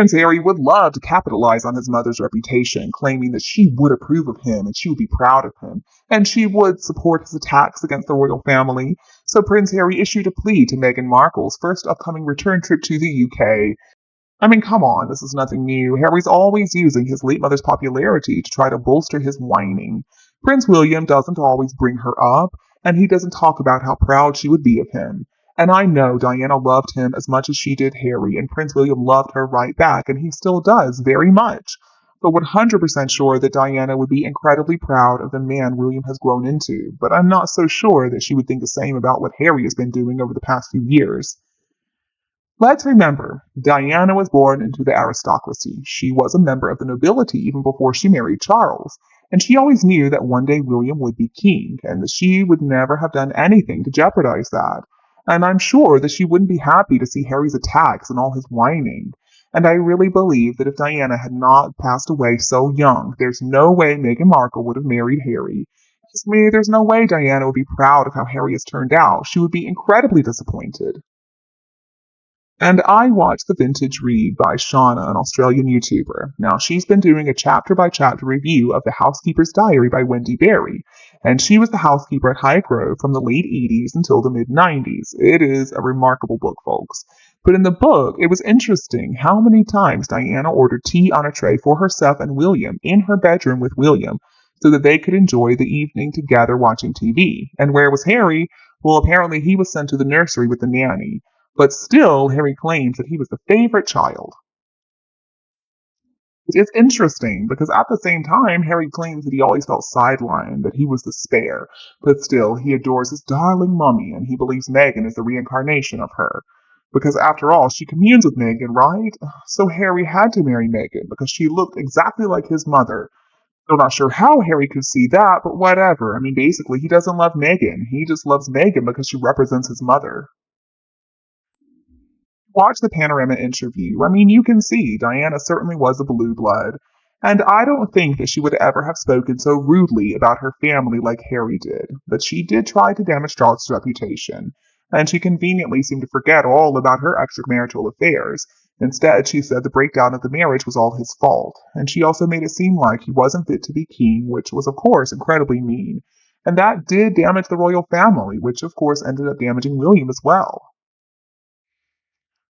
Prince Harry would love to capitalize on his mother's reputation, claiming that she would approve of him and she would be proud of him, and she would support his attacks against the royal family. So Prince Harry issued a plea to Meghan Markle's first upcoming return trip to the UK. I mean, come on, this is nothing new. Harry's always using his late mother's popularity to try to bolster his whining. Prince William doesn't always bring her up, and he doesn't talk about how proud she would be of him. And I know Diana loved him as much as she did Harry, and Prince William loved her right back, and he still does very much. But 100% sure that Diana would be incredibly proud of the man William has grown into, but I'm not so sure that she would think the same about what Harry has been doing over the past few years. Let's remember, Diana was born into the aristocracy. She was a member of the nobility even before she married Charles, and she always knew that one day William would be king, and that she would never have done anything to jeopardize that. And I'm sure that she wouldn't be happy to see Harry's attacks and all his whining. And I really believe that if Diana had not passed away so young, there's no way Meghan Markle would have married Harry. To me, there's no way Diana would be proud of how Harry has turned out. She would be incredibly disappointed. And I watched The Vintage Read by Shauna, an Australian YouTuber. Now, she's been doing a chapter-by-chapter review of The Housekeeper's Diary by Wendy Berry, and she was the housekeeper at Highgrove from the late 80s until the mid-90s. It is a remarkable book, folks. But in the book, it was interesting how many times Diana ordered tea on a tray for herself and William in her bedroom with William so that they could enjoy the evening together watching TV. And where was Harry? Well, apparently he was sent to the nursery with the nanny. But still, Harry claims that he was the favorite child. It's interesting because at the same time, Harry claims that he always felt sidelined, that he was the spare. But still, he adores his darling mummy and he believes Meghan is the reincarnation of her. Because after all, she communes with Meghan, right? So Harry had to marry Meghan because she looked exactly like his mother. Still not sure how Harry could see that, but whatever. I mean, basically, he doesn't love Meghan. He just loves Meghan because she represents his mother. Watch the Panorama interview. I mean, you can see Diana certainly was a blue blood. And I don't think that she would ever have spoken so rudely about her family like Harry did. But she did try to damage Charles' reputation. And she conveniently seemed to forget all about her extramarital affairs. Instead, she said the breakdown of the marriage was all his fault. And she also made it seem like he wasn't fit to be king, which was, of course, incredibly mean. And that did damage the royal family, which, of course, ended up damaging William as well.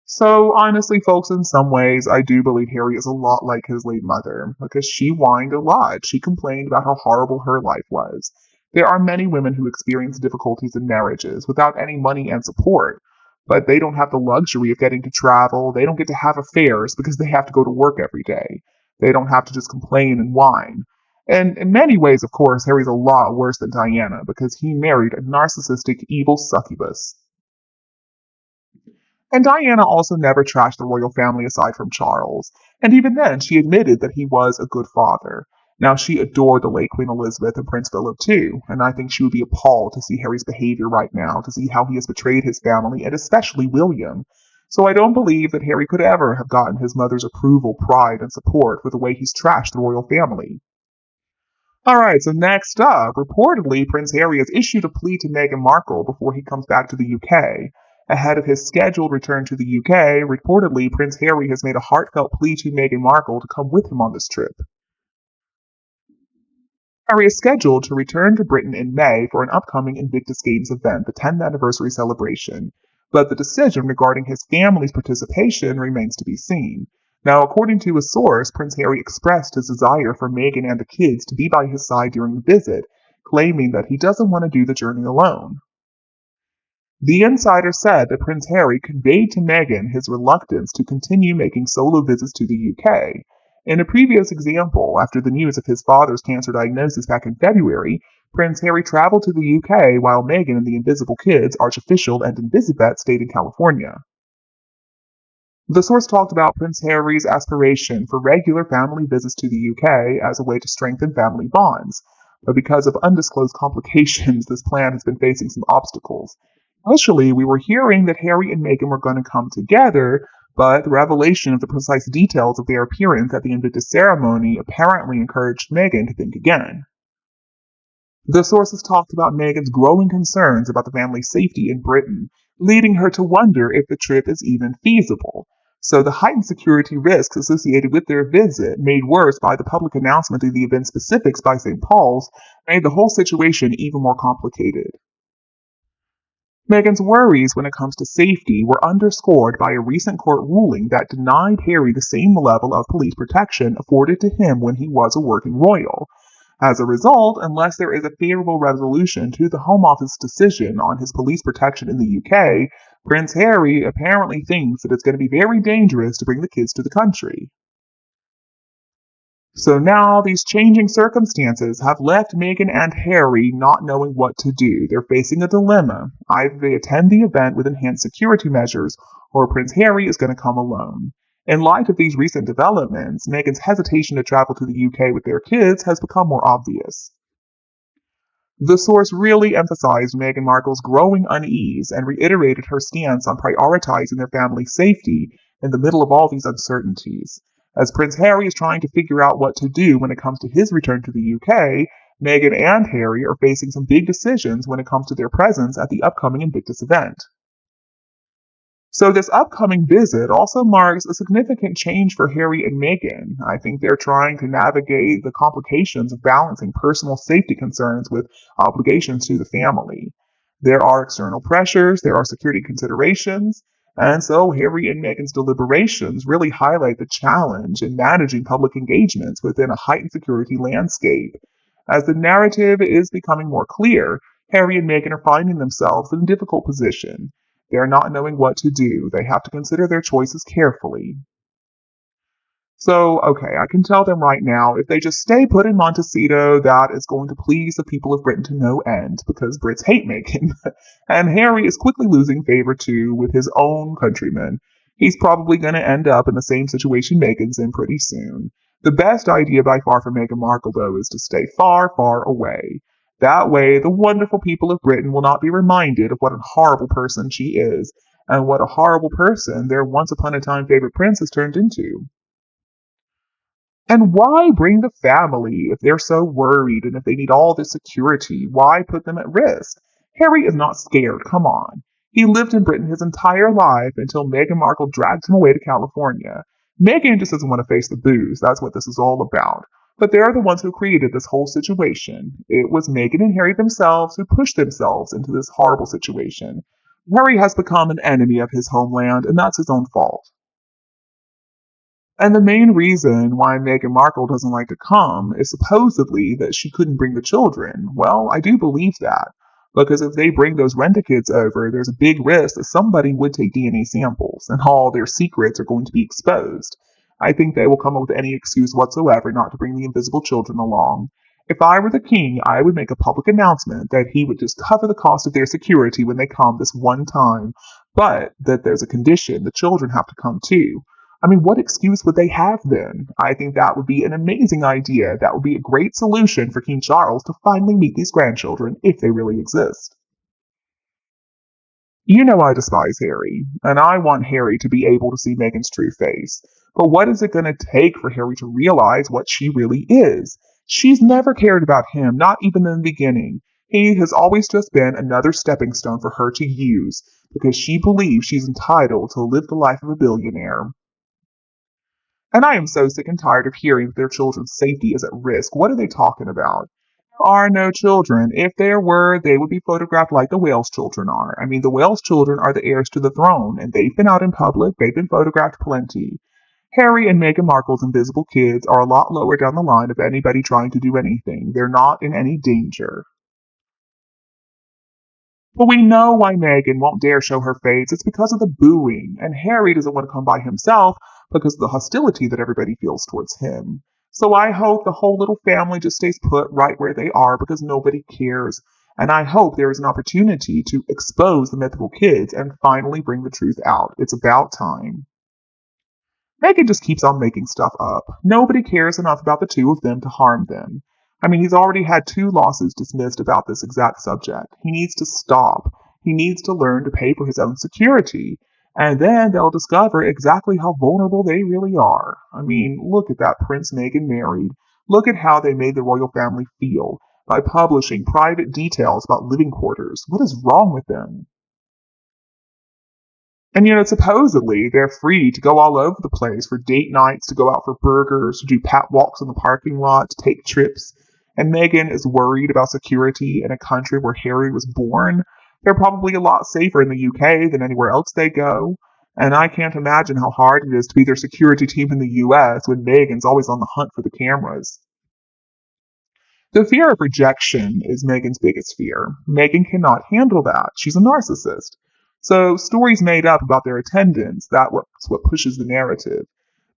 So, honestly, folks, in some ways, I do believe Harry is a lot like his late mother, because she whined a lot. She complained about how horrible her life was. There are many women who experience difficulties in marriages without any money and support, but they don't have the luxury of getting to travel. They don't get to have affairs because they have to go to work every day. They don't have to just complain and whine. And in many ways, of course, Harry's a lot worse than Diana because he married a narcissistic, evil succubus. And Diana also never trashed the royal family aside from Charles, and even then she admitted that he was a good father. Now, she adored the late Queen Elizabeth and Prince Philip too, and I think she would be appalled to see Harry's behavior right now, to see how he has betrayed his family, and especially William. So I don't believe that Harry could ever have gotten his mother's approval, pride, and support for the way he's trashed the royal family. Alright, so next up, reportedly Prince Harry has issued a plea to Meghan Markle before he comes back to the UK. Ahead of his scheduled return to the UK, reportedly Prince Harry has made a heartfelt plea to Meghan Markle to come with him on this trip. Harry is scheduled to return to Britain in May for an upcoming Invictus Games event, the 10th anniversary celebration, but the decision regarding his family's participation remains to be seen. Now, according to a source, Prince Harry expressed his desire for Meghan and the kids to be by his side during the visit, claiming that he doesn't want to do the journey alone. The insider said that Prince Harry conveyed to Meghan his reluctance to continue making solo visits to the UK. In a previous example, after the news of his father's cancer diagnosis back in February, Prince Harry traveled to the UK while Meghan and the Invisible Kids, Archofficial, and Invisibet stayed in California. The source talked about Prince Harry's aspiration for regular family visits to the UK as a way to strengthen family bonds, but because of undisclosed complications, this plan has been facing some obstacles. Initially, we were hearing that Harry and Meghan were going to come together, but the revelation of the precise details of their appearance at the Invictus ceremony apparently encouraged Meghan to think again. The sources talked about Meghan's growing concerns about the family's safety in Britain, leading her to wonder if the trip is even feasible. So the heightened security risks associated with their visit, made worse by the public announcement of the event specifics by St. Paul's, made the whole situation even more complicated. Meghan's worries when it comes to safety were underscored by a recent court ruling that denied Harry the same level of police protection afforded to him when he was a working royal. As a result, unless there is a favorable resolution to the Home Office decision on his police protection in the UK, Prince Harry apparently thinks that it's going to be very dangerous to bring the kids to the country. So now these changing circumstances have left Meghan and Harry not knowing what to do. They're facing a dilemma. Either they attend the event with enhanced security measures, or Prince Harry is going to come alone. In light of these recent developments, Meghan's hesitation to travel to the UK with their kids has become more obvious. The source really emphasized Meghan Markle's growing unease and reiterated her stance on prioritizing their family's safety in the middle of all these uncertainties. As Prince Harry is trying to figure out what to do when it comes to his return to the UK, Meghan and Harry are facing some big decisions when it comes to their presence at the upcoming Invictus event. So this upcoming visit also marks a significant change for Harry and Meghan. I think they're trying to navigate the complications of balancing personal safety concerns with obligations to the family. There are external pressures, there are security considerations, and so Harry and Meghan's deliberations really highlight the challenge in managing public engagements within a heightened security landscape. As the narrative is becoming more clear, Harry and Meghan are finding themselves in a difficult position. They're not knowing what to do. They have to consider their choices carefully. So, okay, I can tell them right now, if they just stay put in Montecito, that is going to please the people of Britain to no end, because Brits hate Meghan. And Harry is quickly losing favor, too, with his own countrymen. He's probably going to end up in the same situation Meghan's in pretty soon. The best idea by far for Meghan Markle, though, is to stay far, far away. That way, the wonderful people of Britain will not be reminded of what a horrible person she is, and what a horrible person their once upon a time favorite prince has turned into. And why bring the family if they're so worried and if they need all this security? Why put them at risk? Harry is not scared, come on. He lived in Britain his entire life until Meghan Markle dragged him away to California. Meghan just doesn't want to face the booze, that's what this is all about. But they're the ones who created this whole situation. It was Meghan and Harry themselves who pushed themselves into this horrible situation. Harry has become an enemy of his homeland, and that's his own fault. And the main reason why Meghan Markle doesn't like to come is supposedly that she couldn't bring the children. Well, I do believe that. Because if they bring those rent-a-kids over, there's a big risk that somebody would take DNA samples, and all their secrets are going to be exposed. I think they will come up with any excuse whatsoever not to bring the invisible children along. If I were the king, I would make a public announcement that he would just cover the cost of their security when they come this one time, but that there's a condition, the children have to come too. I mean, what excuse would they have then? I think that would be an amazing idea. That would be a great solution for King Charles to finally meet these grandchildren, if they really exist. You know I despise Harry, and I want Harry to be able to see Meghan's true face. But what is it going to take for Harry to realize what she really is? She's never cared about him, not even in the beginning. He has always just been another stepping stone for her to use, because she believes she's entitled to live the life of a billionaire. And I am so sick and tired of hearing that their children's safety is at risk. What are they talking about? There are no children. If there were, they would be photographed like the Wales children are. I mean, the Wales children are the heirs to the throne, and they've been out in public. They've been photographed plenty. Harry and Meghan Markle's invisible kids are a lot lower down the line of anybody trying to do anything. They're not in any danger. But we know why Meghan won't dare show her face. It's because of the booing, and Harry doesn't want to come by himself because of the hostility that everybody feels towards him. So I hope the whole little family just stays put right where they are because nobody cares. And I hope there is an opportunity to expose the mythical kids and finally bring the truth out. It's about time. Meghan just keeps on making stuff up. Nobody cares enough about the two of them to harm them. I mean, he's already had 2 lawsuits dismissed about this exact subject. He needs to stop. He needs to learn to pay for his own security. And then they'll discover exactly how vulnerable they really are. I mean, look at that Prince Meghan married. Look at how they made the royal family feel by publishing private details about living quarters. What is wrong with them? And supposedly they're free to go all over the place for date nights, to go out for burgers, to do pat walks in the parking lot, to take trips. And Meghan is worried about security in a country where Harry was born. They're probably a lot safer in the UK than anywhere else they go. And I can't imagine how hard it is to be their security team in the US when Meghan's always on the hunt for the cameras. The fear of rejection is Meghan's biggest fear. Meghan cannot handle that. She's a narcissist. So stories made up about their attendance, that's what pushes the narrative.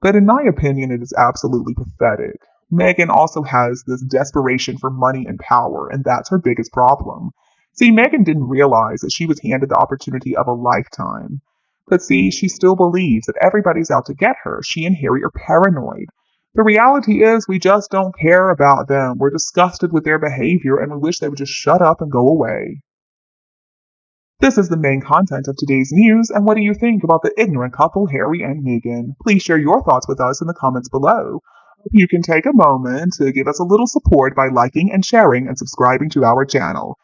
But in my opinion, it is absolutely pathetic. Meghan also has this desperation for money and power, and that's her biggest problem. See, Meghan didn't realize that she was handed the opportunity of a lifetime. But see, she still believes that everybody's out to get her. She and Harry are paranoid. The reality is, we just don't care about them. We're disgusted with their behavior and we wish they would just shut up and go away. This is the main content of today's news, and what do you think about the ignorant couple Harry and Meghan? Please share your thoughts with us in the comments below. You can take a moment to give us a little support by liking and sharing and subscribing to our channel.